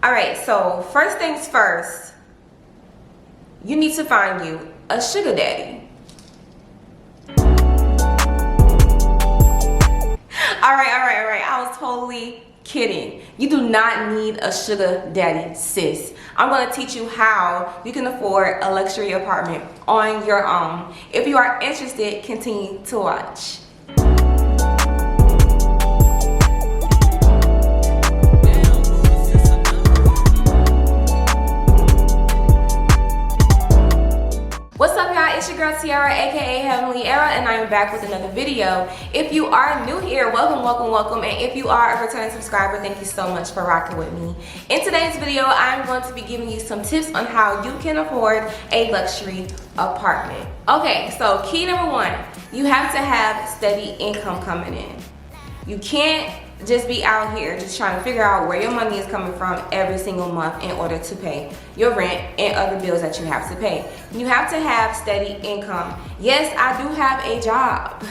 All right, so first things first, you need to find you a sugar daddy. All right. I was totally kidding. You do not need a sugar daddy, sis. I'm going to teach you how you can afford a luxury apartment on your own. If you are interested, continue to watch. What's up, y'all? It's your girl Tiara, aka Heavenlyerra, and I am back with another video. If you are new here, welcome, and if you are a returning subscriber, thank you so much for rocking with me. In today's video, I'm going to be giving you some tips on how you can afford a luxury apartment. Okay, so key number one, you have to have steady income coming in. You can't just be out here just trying to figure out where your money is coming from every single month in order to pay your rent and other bills that you have to pay. You have to have steady income. Yes, I do have a job.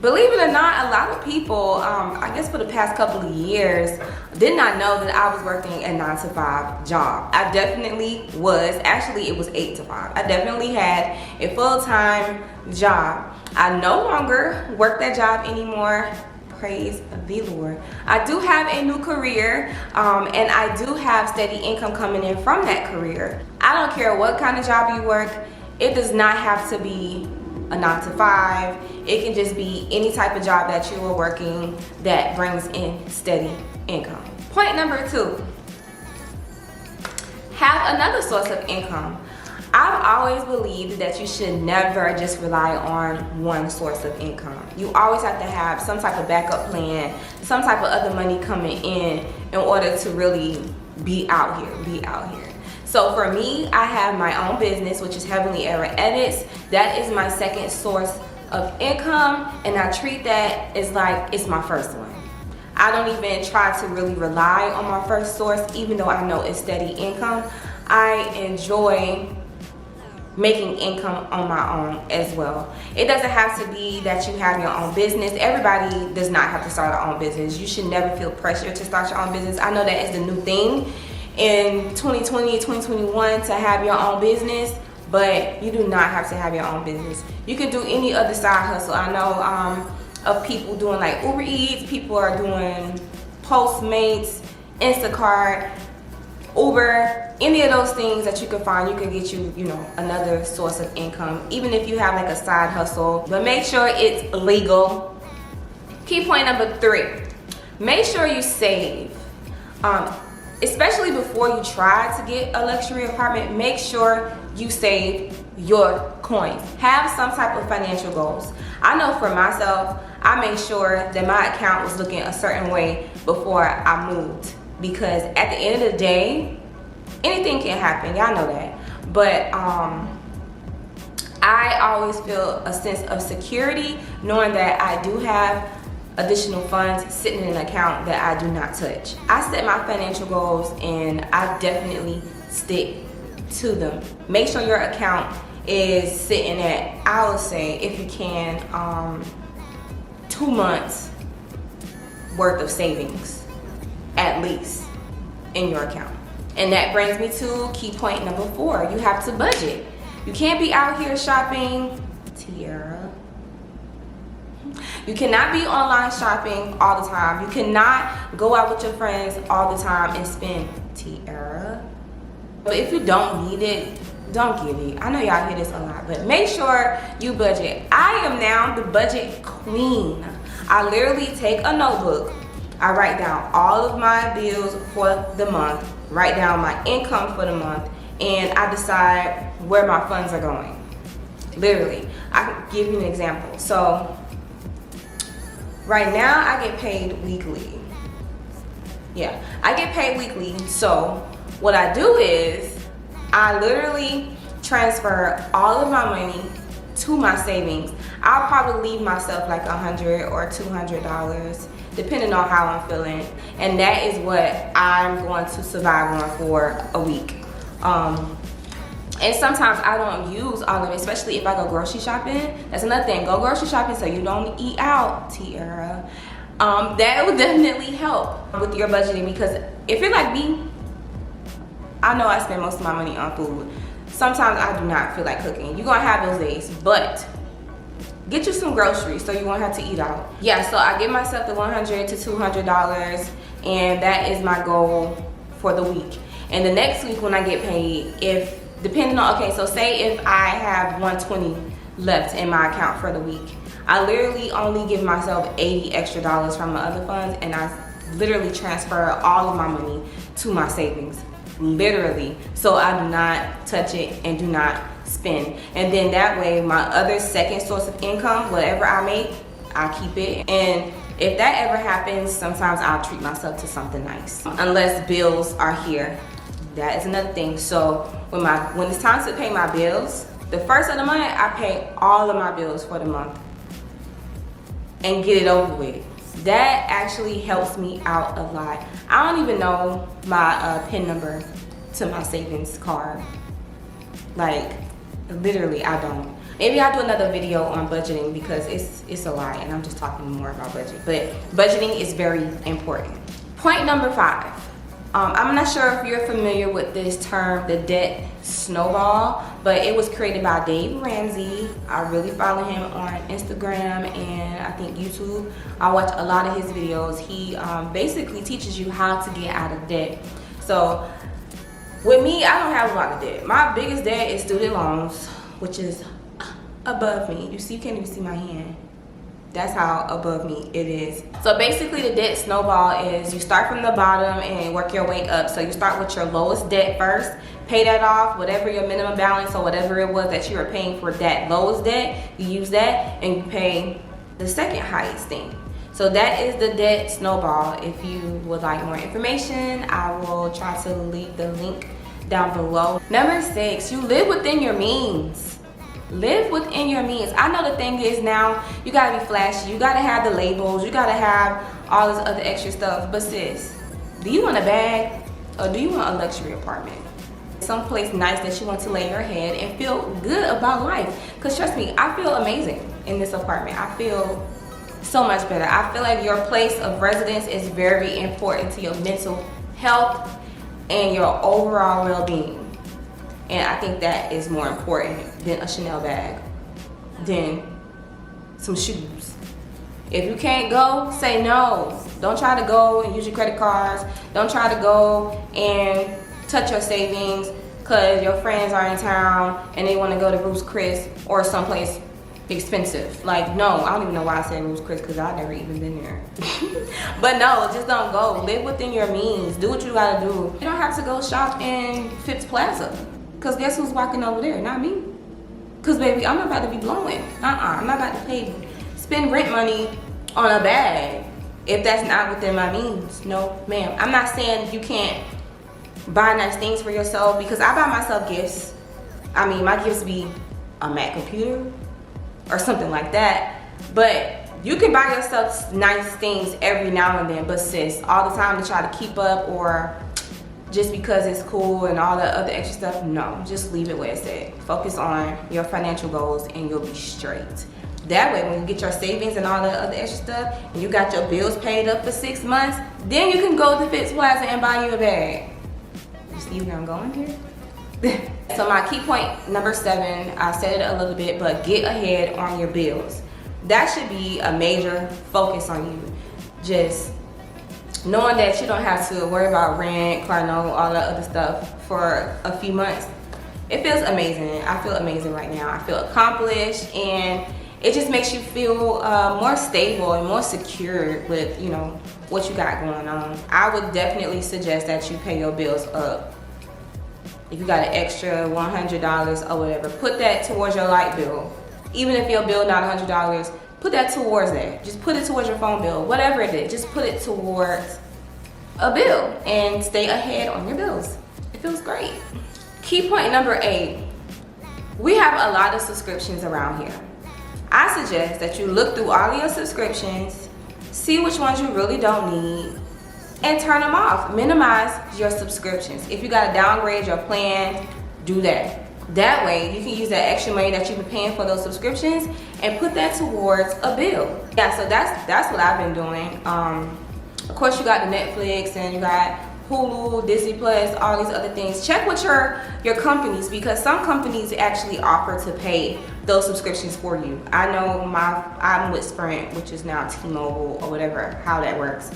Believe it or not, a lot of people, I guess for the past couple of years, did not know that I was working a 9-to-5 job. I definitely was. Actually, it was 8 to 5. I definitely had a full-time job. I no longer work that job anymore. Praise the Lord. I do have a new career, and I do have steady income coming in from that career. I don't care what kind of job you work. It does not have to be a 9-to-5. It can just be any type of job that you are working that brings in steady income. Point number two, have another source of income. I've always believed that you should never just rely on one source of income. You always have to have some type of backup plan, some type of other money coming in order to really be out here. So for me, I have my own business, which is Heavenlyerra Edits. That is my second source of income, and I treat that as like it's my first one. I don't even try to really rely on my first source, even though I know it's steady income. I enjoy making income on my own as well. It doesn't have to be that you have your own business. Everybody does not have to start their own business. You should never feel pressure to start your own business. I know that is the new thing in 2020, 2021 to have your own business, but you do not have to have your own business. You can do any other side hustle. I know of people doing like Uber Eats, people are doing Postmates, Instacart, Uber, any of those things that you can find, you can get you know, another source of income, even if you have like a side hustle, but make sure it's legal. Key point number three, make sure you save. Especially before you try to get a luxury apartment, make sure you save your coins. Have some type of financial goals. I know for myself, I made sure that my account was looking a certain way before I moved, because at the end of the day, anything can happen, y'all know that. But I always feel a sense of security knowing that I do have additional funds sitting in an account that I do not touch. I set my financial goals and I definitely stick to them. Make sure your account is sitting at, I would say, if you can, 2 months worth of savings at least in your account. And that brings me to key point number 4. You have to budget. You can't be out here shopping, Tiara. You cannot be online shopping all the time. You cannot go out with your friends all the time and spend, Tiara. But if you don't need it, don't get it. I know y'all hear this a lot, but make sure you budget. I am now the budget queen. I literally take a notebook. I write down all of my bills for the month, write down my income for the month, and I decide where my funds are going. Literally, I can give you an example. So right now I get paid weekly. Yeah, I get paid weekly. So what I do is I literally transfer all of my money to my savings. I'll probably leave myself like $100 or $200 depending on how I'm feeling, and that is what I'm going to survive on for a week. And sometimes I don't use all of it, especially if I go grocery shopping. That's another thing. Go grocery shopping so you don't eat out, Tiara. That will definitely help with your budgeting, because if you're like me, I know I spend most of my money on food. Sometimes I do not feel like cooking. You're gonna have those days, but get you some groceries so you won't have to eat out. Yeah, so I give myself the $100 to $200, and that is my goal for the week. And the next week when I get paid, if depending on, okay, so say if I have $120 left in my account for the week, I literally only give myself $80 extra from my other funds, and I literally transfer all of my money to my savings, literally. So I do not touch it and do not spend. And then that way, my other second source of income, whatever I make, I keep it. And if that ever happens, sometimes I'll treat myself to something nice, unless bills are here. That is another thing. So when it's time to pay my bills, the first of the month, I pay all of my bills for the month and get it over with. That actually helps me out a lot. I don't even know my PIN number to my savings card. Like, literally, I don't. Maybe I'll do another video on budgeting because it's a lot and I'm just talking more about budget. But budgeting is very important. Point number 5. I'm not sure if you're familiar with this term, the debt snowball, but it was created by Dave Ramsey. I really follow him on Instagram and I think YouTube. I watch a lot of his videos. He basically teaches you how to get out of debt. So with me, I don't have a lot of debt. My biggest debt is student loans, which is above me. You see, you can't even see my hand. That's how above me it is. So basically the debt snowball is you start from the bottom and work your way up. So you start with your lowest debt first, pay that off, whatever your minimum balance or whatever it was that you were paying for that lowest debt, you use that and you pay the second highest thing. So that is the debt snowball. If you would like more information, I will try to leave the link down below. Number 6, you live within your means. Live within your means. I know the thing is now, you gotta be flashy, you gotta have the labels, you gotta have all this other extra stuff. But sis, do you want a bag or do you want a luxury apartment? Someplace nice that you want to lay your head and feel good about life. Cause trust me, I feel amazing in this apartment. I feel so much better. I feel like your place of residence is very important to your mental health and your overall well-being. And I think that is more important than a Chanel bag, than some shoes. If you can't go, say no. Don't try to go and use your credit cards. Don't try to go and touch your savings because your friends are in town and they want to go to Ruth's Chris or someplace expensive. Like, no, I don't even know why I said Ruth's Chris because I've never even been there. But no, just don't go. Live within your means. Do what you gotta do. You don't have to go shop in Phipps Plaza. Cause guess who's walking over there? Not me. Cause baby, I'm not about to be blowing. I'm not about to spend rent money on a bag if that's not within my means. No, ma'am. I'm not saying you can't buy nice things for yourself because I buy myself gifts. I mean, my gifts be a Mac computer or something like that. But you can buy yourself nice things every now and then. But sis, all the time to try to keep up or just because it's cool and all the other extra stuff, no, just leave it where it's at. Focus on your financial goals and you'll be straight. That way, when you get your savings and all the other extra stuff, and you got your bills paid up for 6 months, then you can go to Phipps Plaza and buy you a bag. You see where I'm going here? So my key point number 7, I said it a little bit, but get ahead on your bills. That should be a major focus on you. Just knowing that you don't have to worry about rent, car note, all that other stuff for a few months. It feels amazing. I feel amazing right now. I feel accomplished and it just makes you feel more stable and more secure with, you know, what you got going on. I would definitely suggest that you pay your bills up. If you got an extra $100 or whatever, put that towards your light bill. Even if your bill not $100, put that towards that. Just put it towards your phone bill, whatever it is. Just put it towards a bill and stay ahead on your bills. It feels great. Key point number 8, we have a lot of subscriptions around here. I suggest that you look through all of your subscriptions, see which ones you really don't need, and turn them off. Minimize your subscriptions. If you gotta downgrade your plan, do that. That way, you can use that extra money that you've been paying for those subscriptions and put that towards a bill. Yeah, so that's what I've been doing. Of course, you got the Netflix and you got Hulu, Disney Plus, all these other things. Check with your companies, because some companies actually offer to pay those subscriptions for you. I know I'm with Sprint, which is now T-Mobile or whatever, how that works.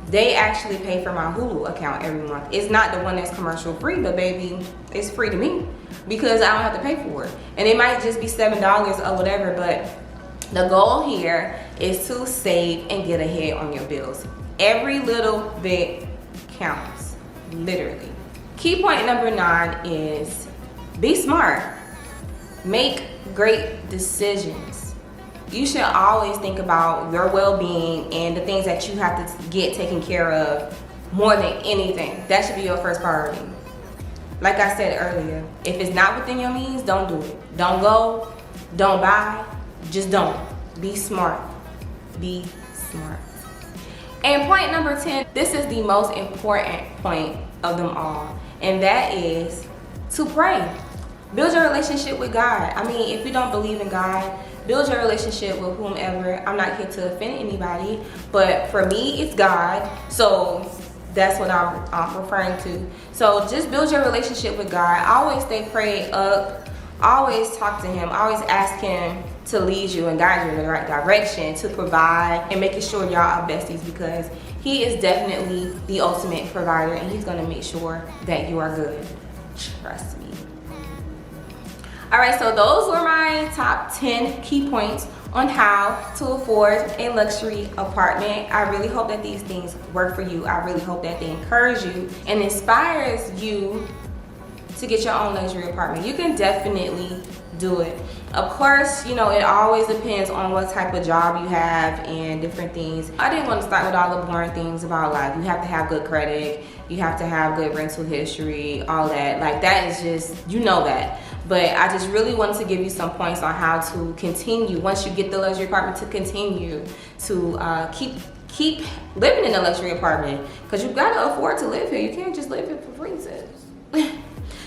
They actually pay for my Hulu account every month. It's not the one that's commercial free, but baby, it's free to me because I don't have to pay for it. And it might just be $7 or whatever, but the goal here is to save and get ahead on your bills. Every little bit counts, literally. Key point number 9 is be smart. Make great decisions. You should always think about your well-being and the things that you have to get taken care of more than anything. That should be your first priority. Like I said earlier, if it's not within your means, don't do it. Don't go, don't buy, just don't. Be smart. Be smart. And point number 10, this is the most important point of them all, and that is to pray. Build your relationship with God. I mean, if you don't believe in God, build your relationship with whomever. I'm not here to offend anybody, but for me, it's God. So that's what I'm referring to. So just build your relationship with God. Always stay prayed up. Always talk to Him. Always ask Him to lead you and guide you in the right direction, to provide, and making sure y'all are besties, because He is definitely the ultimate provider, and He's going to make sure that you are good. Trust me. Alright, so those were my top 10 key points on how to afford a luxury apartment. I really hope that these things work for you. I really hope that they encourage you and inspires you to get your own luxury apartment. You can definitely do it. Of course, you know, it always depends on what type of job you have and different things. I didn't want to start with all the boring things about life. You have to have good credit, you have to have good rental history, all that. Like, that is just, you know that. But I just really wanted to give you some points on how to continue, once you get the luxury apartment, to continue to keep living in a luxury apartment, because you've got to afford to live here. You can't just live here for free, sis.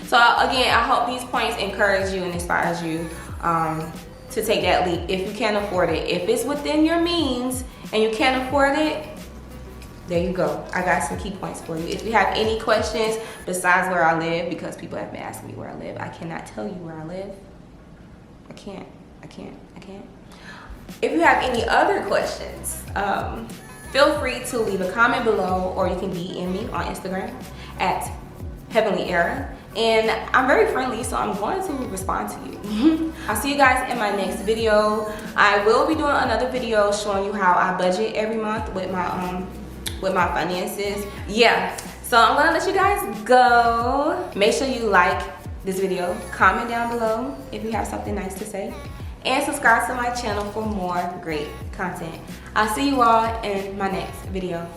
So again, I hope these points encourage you and inspires you to take that leap if you can't afford it. If it's within your means and you can't afford it, there you go. I got some key points for you. If you have any questions besides where I live, because people have been asking me where I live, I cannot tell you where I live. I can't. If you have any other questions, feel free to leave a comment below, or you can DM me on Instagram at Heavenlyerra. And I'm very friendly, so I'm going to respond to you. I'll see you guys in my next video. I will be doing another video showing you how I budget every month with my finances. Yeah, so I'm gonna let you guys go. Make sure you like this video, comment down below if you have something nice to say, and subscribe to my channel for more great content. I'll see you all in my next video.